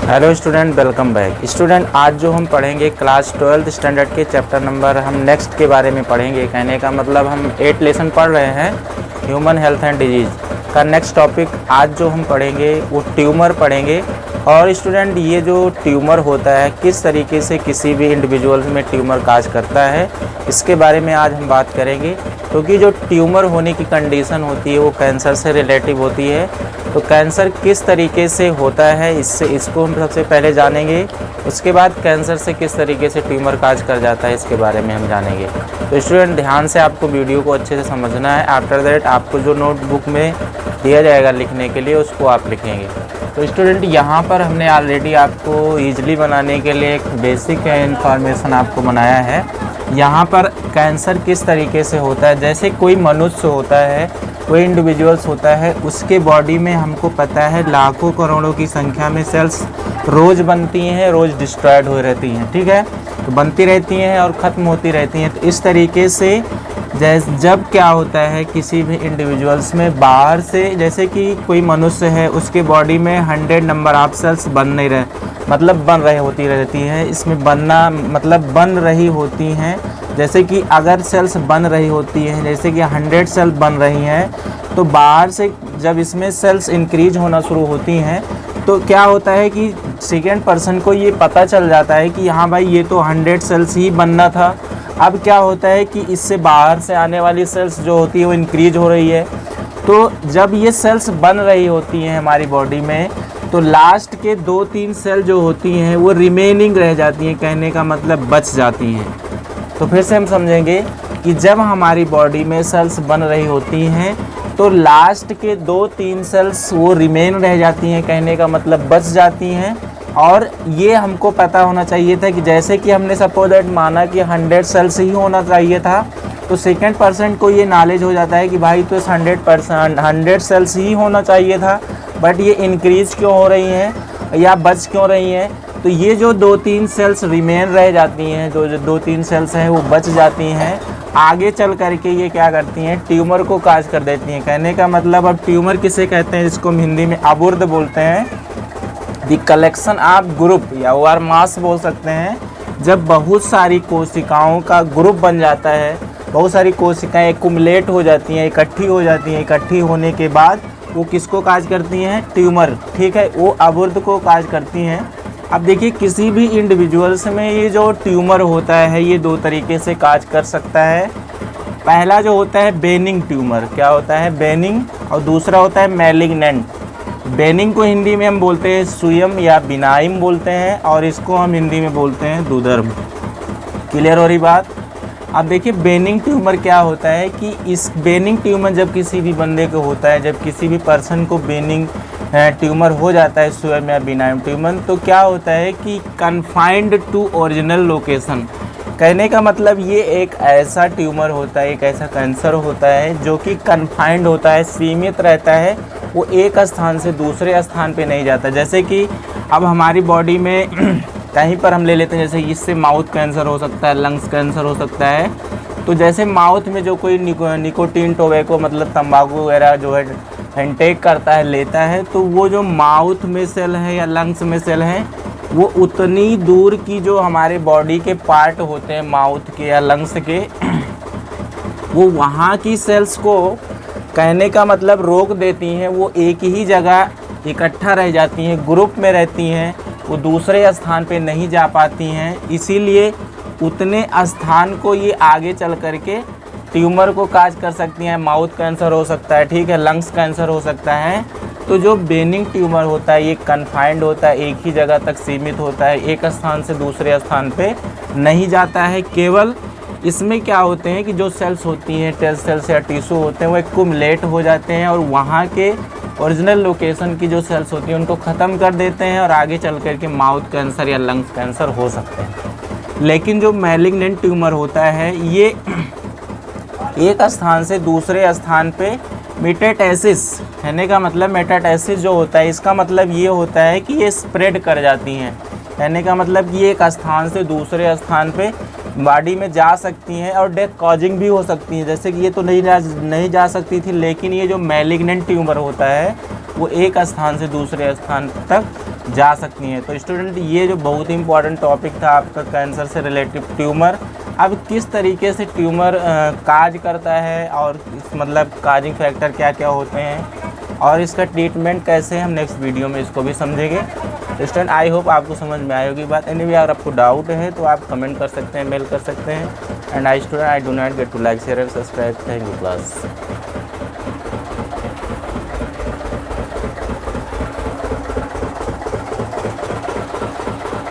Hello student, welcome back. Student, आज जो हम पढ़ेंगे क्लास 12th स्टैंडर्ड के चैप्टर नंबर हम नेक्स्ट के बारे में पढ़ेंगे। कहने का मतलब हम 8 लेसन पढ़ रहे हैं, ह्यूमन हेल्थ एंड डिजीज़ का नेक्स्ट टॉपिक आज जो हम पढ़ेंगे वो ट्यूमर पढ़ेंगे। और स्टूडेंट, ये जो ट्यूमर होता है किस तरीके से किसी भी इंडिविजुअल में ट्यूमर काज करता है, इसके बारे में आज हम बात करेंगे। क्योंकि जो ट्यूमर होने की कंडीशन होती है वो कैंसर से रिलेटिव होती है। तो कैंसर किस तरीके से होता है इसको हम सबसे पहले जानेंगे। उसके बाद कैंसर से किस तरीके से ट्यूमर काज कर जाता है इसके बारे में हम जानेंगे। तो स्टूडेंट, ध्यान से आपको वीडियो को अच्छे से समझना है। आफ्टर दैट आपको जो नोटबुक में दिया जाएगा लिखने के लिए उसको आप लिखेंगे। तो स्टूडेंट, यहाँ पर हमने ऑलरेडी आपको ईजिली बनाने के लिए एक बेसिक इन्फॉर्मेशन आपको बनाया है। यहाँ पर कैंसर किस तरीके से होता है, जैसे कोई मनुष्य होता है, कोई इंडिविजुअल्स होता है, उसके बॉडी में हमको पता है लाखों करोड़ों की संख्या में सेल्स रोज़ बनती हैं, रोज़ डिस्ट्रॉयड हो रहती हैं। ठीक है, तो बनती रहती हैं और ख़त्म होती रहती हैं। तो इस तरीके से जब क्या होता है किसी भी इंडिविजुअल्स में बाहर से, जैसे कि कोई मनुष्य है उसके बॉडी में 100 नंबर ऑफ सेल्स बन नहीं रहे, मतलब बन रही होती रहती हैं। इसमें बनना मतलब बन रही होती हैं। जैसे कि अगर सेल्स बन रही होती हैं, जैसे कि 100 सेल्स बन रही हैं, तो बाहर से जब इसमें सेल्स इंक्रीज होना शुरू होती हैं तो क्या होता है कि सेकेंड पर्सन को ये पता चल जाता है कि हाँ भाई, ये तो 100 सेल्स ही बनना था। अब क्या होता है कि इससे बाहर से आने वाली सेल्स जो होती है वो इंक्रीज हो रही है। तो जब ये सेल्स बन रही होती हैं हमारी बॉडी में, तो लास्ट के 2-3 सेल जो होती हैं वो रिमेनिंग रह जाती हैं, कहने का मतलब बच जाती हैं। तो फिर से हम समझेंगे कि जब हमारी बॉडी में सेल्स बन रही होती हैं तो लास्ट के 2-3 सेल्स वो रिमेन रह जाती हैं, कहने का मतलब बच जाती हैं। और ये हमको पता होना चाहिए था कि जैसे कि हमने सपोज दैट माना कि 100 सेल्स ही होना चाहिए था, तो सेकेंड पर्सन को ये नॉलेज हो जाता है कि भाई तो 100 सेल्स ही होना चाहिए था, बट ये इंक्रीज क्यों हो रही हैं या बच क्यों रही हैं। तो ये जो 2-3 सेल्स रिमेन रह जाती हैं, जो 2-3 सेल्स हैं वो बच जाती हैं, आगे चल करके ये क्या करती हैं, ट्यूमर को काज कर देती हैं। कहने का मतलब अब ट्यूमर किसे कहते हैं, जिसको हम हिंदी में अबुर्द बोलते हैं। द कलेक्शन ऑफ ग्रुप या ओवर मास बोल सकते हैं। जब बहुत सारी कोशिकाओं का ग्रुप बन जाता है, बहुत सारी कोशिकाएं एक्युमुलेट हो जाती हैं, इकट्ठी हो जाती हैं, इकट्ठी होने के बाद वो किसको काज करती हैं, ट्यूमर। ठीक है, वो अबुर्द को काज करती हैं। अब देखिए, किसी भी इंडिविजुअल्स में ये जो ट्यूमर होता है ये 2 तरीके से काज कर सकता है। पहला जो होता है बेनिंग ट्यूमर, क्या होता है, बेनिंग, और दूसरा होता है मैलिग्नेंट। बेनिंग को हिंदी में हम बोलते हैं सुयम या बिनाइम बोलते हैं, और इसको हम हिंदी में बोलते हैं दुधर्म। क्लियर हो रही बात। अब देखिए, बेनिंग ट्यूमर क्या होता है कि इस बेनिंग ट्यूमर जब किसी भी बंदे को होता है, जब किसी भी पर्सन को बेनिंग ट्यूमर हो जाता है, सुयम या बिनाइम ट्यूमर, तो क्या होता है कि कन्फाइंड टू ओरिजिनल लोकेशन। कहने का मतलब ये एक ऐसा ट्यूमर होता है, एक ऐसा कैंसर होता है जो कि कन्फाइंड होता है, सीमित रहता है, वो एक स्थान से दूसरे स्थान पे नहीं जाता। जैसे कि अब हमारी बॉडी में कहीं पर हम ले लेते हैं, जैसे इससे माउथ कैंसर हो सकता है, लंग्स कैंसर हो सकता है। तो जैसे माउथ में जो कोई निकोटीन टोबैको मतलब तंबाकू वगैरह जो है इनटेक करता है, लेता है, तो वो जो माउथ में सेल है या लंग्स में सेल है, वो उतनी दूर की जो हमारे बॉडी के पार्ट होते हैं माउथ के या लंग्स के, वो वहाँ की सेल्स को कहने का मतलब रोक देती हैं। वो एक ही जगह इकट्ठा रह जाती हैं, ग्रुप में रहती हैं, वो दूसरे स्थान पे नहीं जा पाती हैं। इसीलिए उतने स्थान को ये आगे चल करके ट्यूमर को काज कर सकती हैं। माउथ कैंसर हो सकता है, ठीक है, लंग्स कैंसर हो सकता है। तो जो बेनिंग ट्यूमर होता है ये कन्फाइंड होता है, एक ही जगह तक सीमित होता है, एक स्थान से दूसरे स्थान पे नहीं जाता है। केवल इसमें क्या होते हैं कि जो सेल्स होती हैं, टेस्ट सेल्स या टिश्यू होते हैं, वो एक्युमुलेट हो जाते हैं और वहाँ के ओरिजिनल लोकेशन की जो सेल्स होती हैं उनको ख़त्म कर देते हैं, और आगे चल कर के माउथ कैंसर या लंग्स कैंसर हो सकते हैं। लेकिन जो मैलिग्नेंट ट्यूमर होता है ये एक स्थान से दूसरे स्थान पे मेटास्टेसिस, कहने का मतलब मेटास्टेसिस जो होता है इसका मतलब ये होता है कि ये स्प्रेड कर जाती हैं। कहने का मतलब कि एक स्थान से दूसरे स्थान पे बॉडी में जा सकती हैं और डेथ कॉजिंग भी हो सकती हैं। जैसे कि ये तो नहीं जा सकती थी, लेकिन ये जो मैलिग्नेंट ट्यूमर होता है वो एक स्थान से दूसरे स्थान तक जा सकती हैं। तो स्टूडेंट ये जो बहुत ही इंपॉर्टेंट टॉपिक था आपका कैंसर से रिलेटिव ट्यूमर। अब किस तरीके से ट्यूमर काज करता है और मतलब काजिंग फैक्टर क्या क्या होते हैं और इसका ट्रीटमेंट कैसे है, हम नेक्स्ट वीडियो में इसको भी समझेंगे। स्टूडेंट आई होप आपको समझ में आई होगी बात। एनीवे अगर आपको डाउट है तो आप कमेंट कर सकते हैं, मेल कर सकते हैं। And I student I do not get to like share and subscribe. Thank you class.